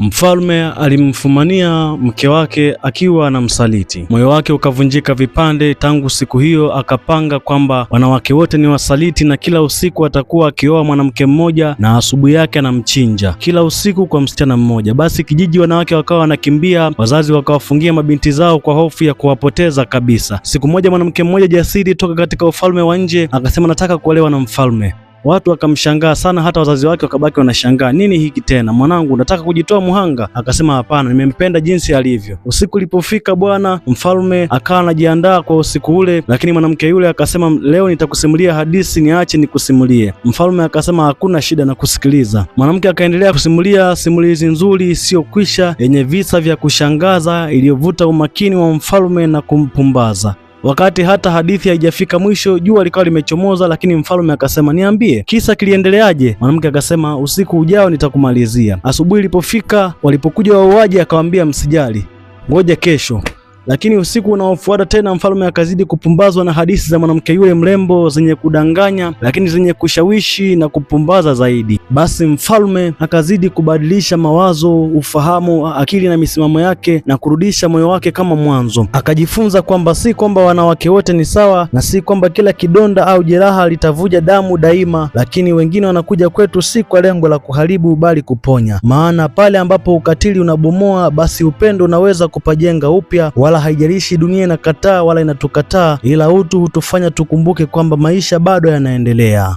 Mfalme alimfumania mke wake akiwa anamsaliti. Moyo wake ukavunjika vipande. Tangu siku hiyo akapanga kwamba wanawake wote ni wasaliti na kila usiku atakuwa akioa mwanamke mmoja na asubuhi yake anamchinja, kila usiku kwa msichana mmoja. Basi kijiji wanawake wakawa wanakimbia, wazazi wakawafungia mabinti zao kwa hofu ya kuwapoteza kabisa. Siku moja mwanamke mmoja jasiri toka katika ufalme wa nje akasema nataka kuolewa na mfalme. Watu wakamshangaa sana, hata wazazi wake wakabaki wanashangaa, nini hiki tena, mwanangu unataka kujitoa muhanga? Akasema hapana, nimempenda jinsi alivyo. Usiku ulipofika bwana, mfalme akawa anajiandaa kwa usiku ule, lakini mwanamke yule akasema leo nitakusimulia hadithi, niache nikusimulie. Mfalme akasema hakuna shida na kusikiliza. Mwanamke akaendelea kusimulia simulizi nzuri isiyokwisha yenye visa vya kushangaza iliyovuta umakini wa mfalme na kumpumbaza. Wakati hata hadithi haijafika mwisho, jua likawa limechomoza, lakini mfalme akasema niambie, kisa kiliendeleaje? Mwanamke akasema usiku ujao nitakumalizia. Asubuhi ilipofika, walipokuja wauaji akawaambia msijali, ngoja kesho. Lakini usiku unaofuata tena mfalme akazidi kupumbazwa na hadithi za mwanamke yule mrembo zenye kudanganya lakini zenye kushawishi na kupumbaza zaidi. Basi mfalme akazidi kubadilisha mawazo, ufahamu, akili na misimamo yake na kurudisha moyo wake kama mwanzo. Akajifunza kwamba si kwamba wanawake wote ni sawa na si kwamba kila kidonda au jeraha litavuja damu daima, lakini wengine wanakuja kwetu si kwa lengo la kuharibu bali kuponya. Maana pale ambapo ukatili unabomoa, basi upendo unaweza kupajenga upya. Wala haijalishi dunia inakataa wala inatukataa, ila utu hutufanya tukumbuke kwamba maisha bado yanaendelea.